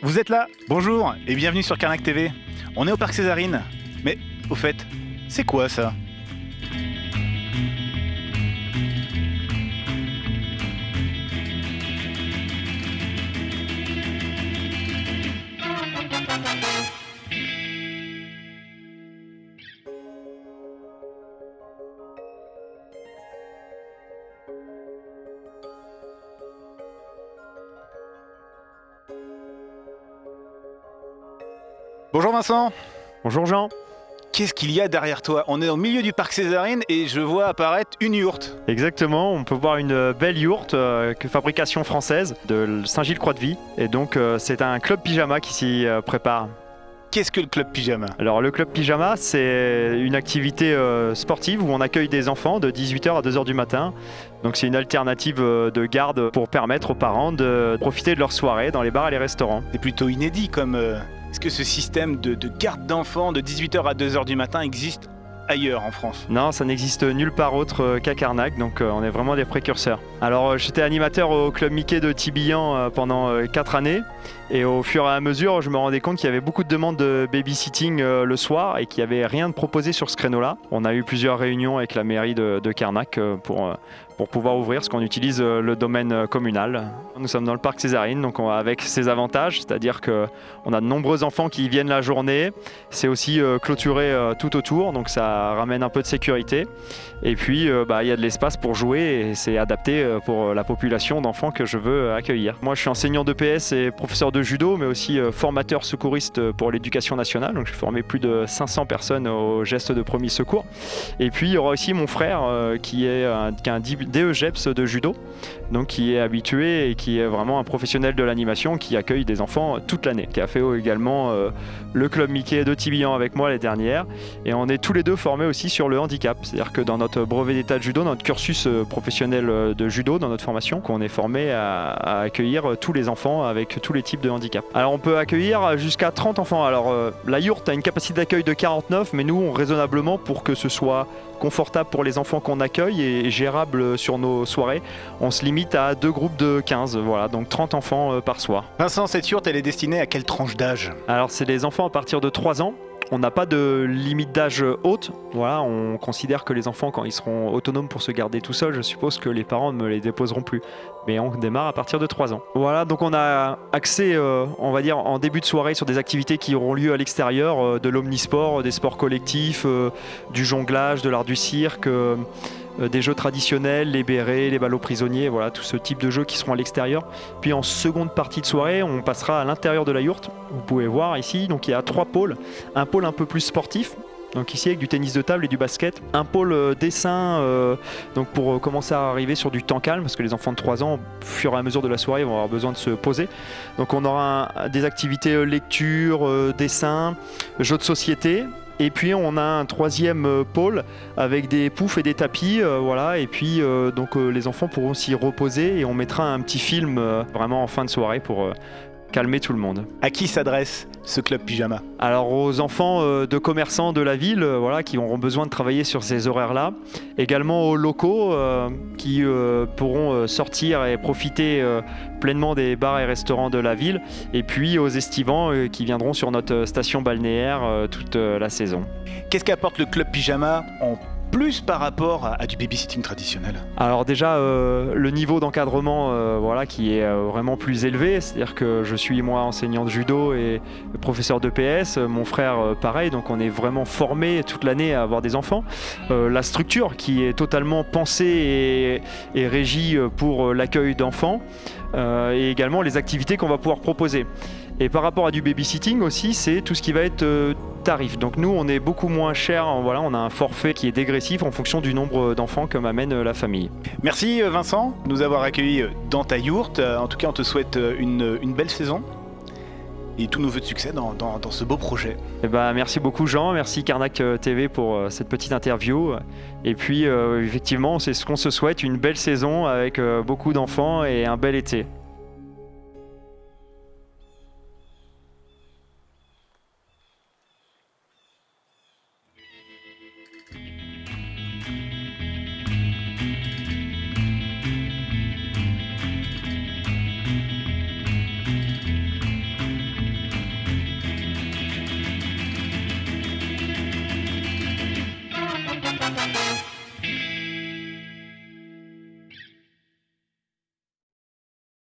Vous êtes là? Bonjour et bienvenue sur Carnac TV. On est au Parc Césarine. Mais au fait, c'est quoi ça? Bonjour Vincent. Bonjour Jean. Qu'est-ce qu'il y a derrière toi? On est au milieu du Parc Césarine et je vois apparaître une yourte. Exactement, on peut voir une belle yourte fabrication française de Saint-Gilles-Croix-de-Vie. Et donc c'est un club pyjama qui s'y prépare. Qu'est-ce que le club pyjama? Alors le club pyjama, c'est une activité sportive où on accueille des enfants de 18h à 2h du matin. Donc c'est une alternative de garde pour permettre aux parents de profiter de leur soirée dans les bars et les restaurants. C'est plutôt inédit comme... Est-ce que ce système de garde d'enfants de 18h à 2h du matin existe ailleurs en France? Non, ça n'existe nulle part autre qu'à Carnac, donc on est vraiment des précurseurs. Alors j'étais animateur au Club Mickey de Tibillan pendant 4 années. Et au fur et à mesure, je me rendais compte qu'il y avait beaucoup de demandes de babysitting le soir et qu'il n'y avait rien de proposé sur ce créneau-là. On a eu plusieurs réunions avec la mairie de Carnac pour pouvoir ouvrir, parce qu'on utilise le domaine communal. Nous sommes dans le parc Césarine, donc avec ses avantages, c'est-à-dire qu'on a de nombreux enfants qui viennent la journée. C'est aussi clôturé tout autour, donc ça ramène un peu de sécurité. Et puis, il y a de l'espace pour jouer et c'est adapté pour la population d'enfants que je veux accueillir. Moi, je suis enseignant d'EPS et professeur de judo, mais aussi formateur secouriste pour l'éducation nationale. Donc, j'ai formé plus de 500 personnes aux gestes de premier secours. Et puis, il y aura aussi mon frère qui a un DEGEPS de judo, donc qui est habitué et qui est vraiment un professionnel de l'animation qui accueille des enfants toute l'année, qui a fait également le club Mickey de Tibillan avec moi l'année dernière. Et on est tous les deux formés aussi sur le handicap, c'est-à-dire que dans notre brevet d'état de judo, notre cursus professionnel de judo, dans notre formation, qu'on est formé à accueillir tous les enfants avec tous les types de handicap. Alors on peut accueillir jusqu'à 30 enfants. Alors la yourte a une capacité d'accueil de 49, mais nous, raisonnablement, pour que ce soit confortable pour les enfants qu'on accueille et gérable sur nos soirées, on se limite à 2 groupes de 15, voilà, donc 30 enfants par soir. Vincent, cette yourte, elle est destinée à quelle tranche d'âge? Alors c'est les enfants à partir de 3 ans. On n'a pas de limite d'âge haute. Voilà, on considère que les enfants, quand ils seront autonomes pour se garder tout seuls, je suppose que les parents ne les déposeront plus. Mais on démarre à partir de 3 ans. Voilà, donc on a accès, on va dire, en début de soirée sur des activités qui auront lieu à l'extérieur, de l'omnisport, des sports collectifs, du jonglage, de l'art du cirque, des jeux traditionnels, les bérets, les ballots prisonniers, voilà, tout ce type de jeux qui seront à l'extérieur. Puis en seconde partie de soirée, on passera à l'intérieur de la yourte. Vous pouvez voir ici, donc il y a 3 pôles. Un pôle un peu plus sportif, donc ici avec du tennis de table et du basket. Un pôle dessin, donc pour commencer à arriver sur du temps calme, parce que les enfants de 3 ans, au fur et à mesure de la soirée, vont avoir besoin de se poser. Donc on aura des activités lecture, dessin, jeux de société. Et puis on a un 3e pôle avec des poufs et des tapis, voilà. Et puis donc les enfants pourront s'y reposer et on mettra un petit film vraiment en fin de soirée pour calmer tout le monde. À qui s'adresse ce club pyjama? Alors aux enfants de commerçants de la ville, voilà, qui auront besoin de travailler sur ces horaires-là. Également aux locaux qui pourront sortir et profiter pleinement des bars et restaurants de la ville. Et puis aux estivants qui viendront sur notre station balnéaire toute la saison. Qu'est-ce qu'apporte le club pyjama en plus par rapport à du babysitting traditionnel? Alors déjà le niveau d'encadrement voilà, qui est vraiment plus élevé, c'est-à-dire que je suis moi enseignant de judo et professeur d'EPS, mon frère pareil, donc on est vraiment formé toute l'année à avoir des enfants. La structure qui est totalement pensée et régie pour l'accueil d'enfants et également les activités qu'on va pouvoir proposer. Et par rapport à du babysitting aussi, c'est tout ce qui va être tarif. Donc nous, on est beaucoup moins cher. Voilà, on a un forfait qui est dégressif en fonction du nombre d'enfants que m'amène la famille. Merci Vincent de nous avoir accueillis dans ta yourte. En tout cas, on te souhaite une belle saison et tous nos vœux de succès dans ce beau projet. Et merci beaucoup Jean, merci Carnac TV pour cette petite interview. Et puis effectivement, c'est ce qu'on se souhaite, une belle saison avec beaucoup d'enfants et un bel été.